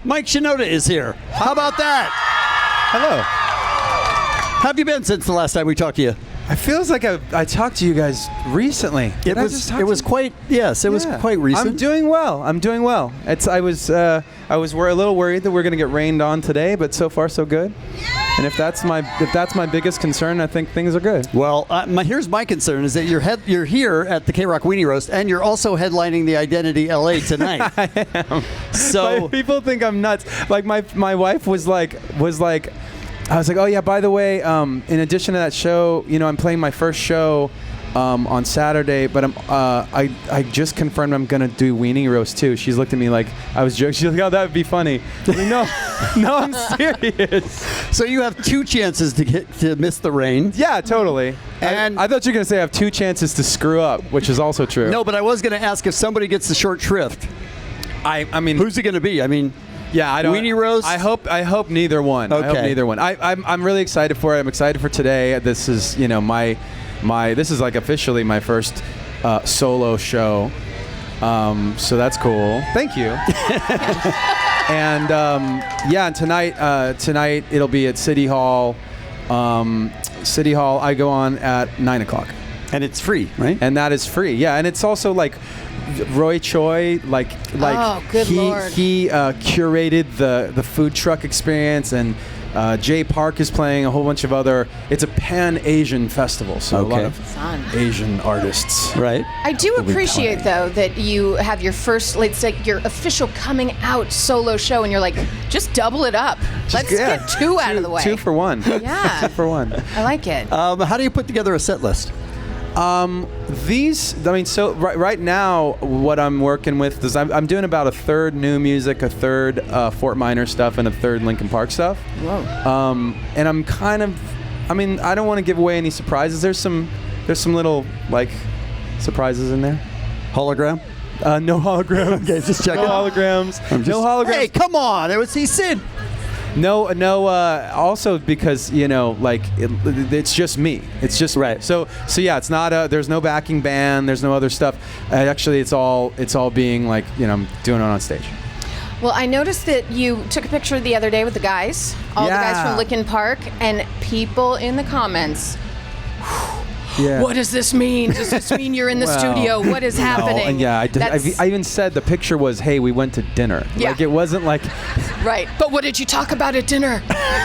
Mike Shinoda is here. How about that? Hello. How have you been since the last time we talked to you? It feels like I talked to you guys recently. It was quite recent. I'm doing well. I was a little worried that we're going to get rained on today, but so far so good. And if that's my biggest concern, I think things are good. Well, here's my concern: is that you're here at the KROQ Weenie Roast, and you're also headlining the Identity LA tonight. I am. So people think I'm nuts. Like my wife was like. I was like, oh yeah, by the way, in addition to that show, I'm playing my first show on Saturday, but I just confirmed I'm gonna do Weenie Roast too. She's looked at me like I was joking. She's like, oh, that would be funny. I'm like, no, I'm serious. So you have 2 chances to miss the rain. Yeah, totally. And I thought you were gonna say I have 2 chances to screw up, which is also true. No, but I was gonna ask if somebody gets the short shrift. I mean, who's it gonna be? I mean. Yeah, I don't. Weenie Roast? I hope neither one. Okay. I hope neither one. I'm really excited for it. I'm excited for today. This is this is like officially my first solo show. So that's cool. Thank you. And and tonight it'll be at City Hall. City Hall. I go on at 9:00. And it's free, right? And that is free. Yeah, and it's also like Roy Choi, like oh, good Lord. He curated the food truck experience, and Jay Park is playing a whole bunch of other. It's a Pan-Asian festival, so a lot of Asian artists. Right. I do appreciate though that you have your first, it's like your official coming out solo show, and you're like, just double it up. Let's get 2 out of the way. 2 for 1. Yeah. 2 for 1. I like it. How do you put together a set list? Right now, what I'm working with is I'm doing about a third new music, a third Fort Minor stuff, and a third Linkin Park stuff. Whoa. And I'm kind of, I don't want to give away any surprises. There's some little like surprises in there. Hologram? No holograms. Okay, just checking. No holograms. No holograms. Hey, come on! It was Sid. No. Also, because it's just me. It's just right. So yeah, it's not. There's no backing band. There's no other stuff. Actually, it's all being like I'm doing it on stage. Well, I noticed that you took a picture the other day with the guys, all the guys from Linkin Park, and people in the comments. Yeah. What does this mean? Does this mean you're in the studio? What is happening? No, and I even said the picture was, hey, we went to dinner. Yeah. Like it wasn't like. Right. But what did you talk about at dinner?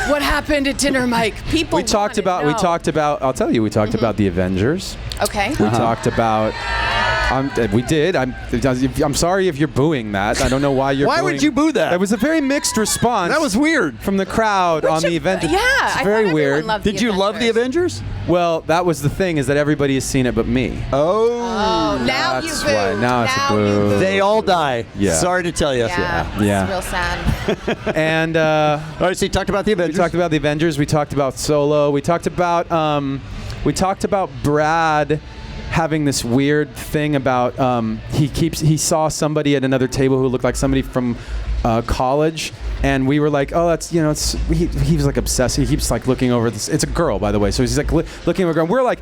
What happened at dinner, Mike? People. We talked about. I'll tell you. We talked about the Avengers. Okay. We talked about. We did. I'm sorry if you're booing that. I don't know why you're. Why would you boo that? It was a very mixed response. That was weird from the crowd on the event. Yeah, it's very weird. Did you love the Avengers? Well, that was the thing, is that everybody has seen it but me. Oh, now you boo. Now it's a boo. They all die. Yeah. Sorry to tell you. Yeah. It's real sad. And all right, so you talked about the Avengers. We talked about the Avengers. We talked about Solo. We talked about Brad having this weird thing about he saw somebody at another table who looked like somebody from college, and we were like, oh, that's he was like obsessed. He keeps like looking over this. It's a girl, by the way, so he's like looking over a girl. And we're like,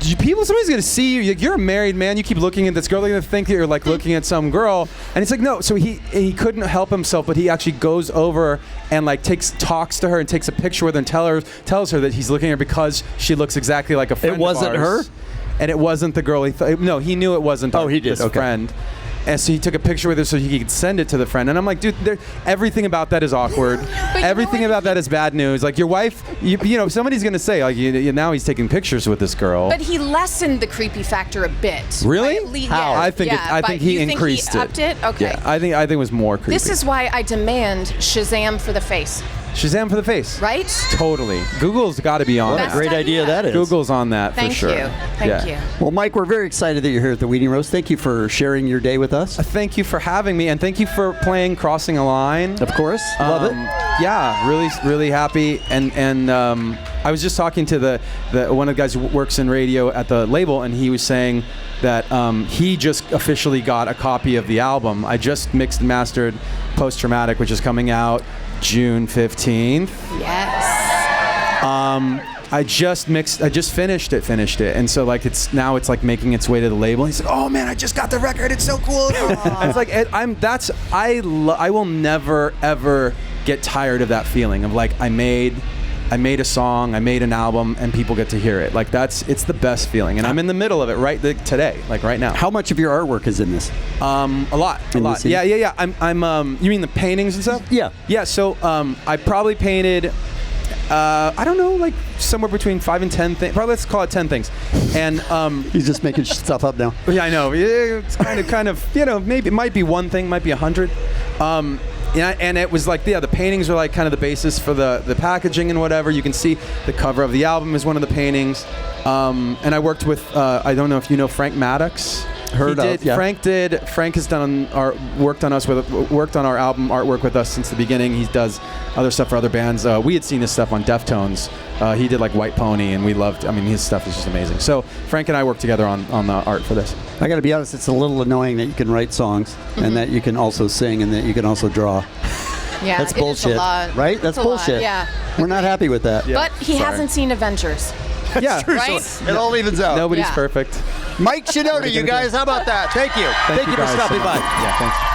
somebody's gonna see you. You're a married man. You keep looking at this girl. They're gonna think that you're like looking at some girl. And it's like, no. So he couldn't help himself, but he actually goes over and like talks to her and takes a picture with her and tells her that he's looking at her because she looks exactly like a friend. It wasn't of ours. her. And it wasn't the girl. He knew it wasn't. He did. This friend. And so he took a picture with her so he could send it to the friend. And I'm like, dude, everything about that is awkward. Everything about that is bad news. Like your wife, somebody's gonna say like, now he's taking pictures with this girl. But he lessened the creepy factor a bit. Really? Right? How? I think he increased it. Upped it? Okay. Yeah, I think it was more creepy. This is why I demand Shazam for the face. Shazam for the face. Right? Totally. Google's got to be on that. What a great idea that is. Google's on that Thank for sure. Thank you. Well, Mike, we're very excited that you're here at the Weenie Roast. Thank you for sharing your day with us. Thank you for having me, and thank you for playing Crossing a Line. Of course. Love it. Yeah, really, really happy. And I was just talking to the one of the guys who works in radio at the label, and he was saying that he just officially got a copy of the album. I just mixed and mastered Post Traumatic, which is coming out June 15th. Yes. I just finished it, and so like it's like making its way to the label. He's like, oh man, I just got the record. It's so cool. It's like I will never ever get tired of that feeling of like I made a song, I made an album, and people get to hear it. Like it's the best feeling, and I'm in the middle of it today, like right now. How much of your artwork is in this? A lot. Yeah. I'm you mean the paintings and stuff? Yeah. Yeah. So I probably painted. I don't know, like somewhere between 5 and 10 things. Probably let's call it 10 things. And he's just making stuff up now. Yeah, I know. Yeah, it's kind of, maybe it might be one thing, might be 100. Yeah, and it was like, the paintings are like kind of the basis for the packaging and whatever. You can see the cover of the album is one of the paintings. And I worked with, I don't know if you know Frank Maddox. Frank has worked on our album artwork with us since the beginning. He does other stuff for other bands. We had seen his stuff on Deftones. He did like White Pony, and we loved. His stuff is just amazing. So Frank and I worked together on the art for this. I got to be honest, it's a little annoying that you can write songs and that you can also sing and that you can also draw. Yeah, that's bullshit, right? That's bullshit. Yeah, we're not happy with that. Yeah. But he hasn't seen Avengers. Yeah, true. Right? So it all evens out. Nobody's perfect. Mike Shinoda, you guys, how about that? Thank you. Thank you for stopping by. Yeah, thanks.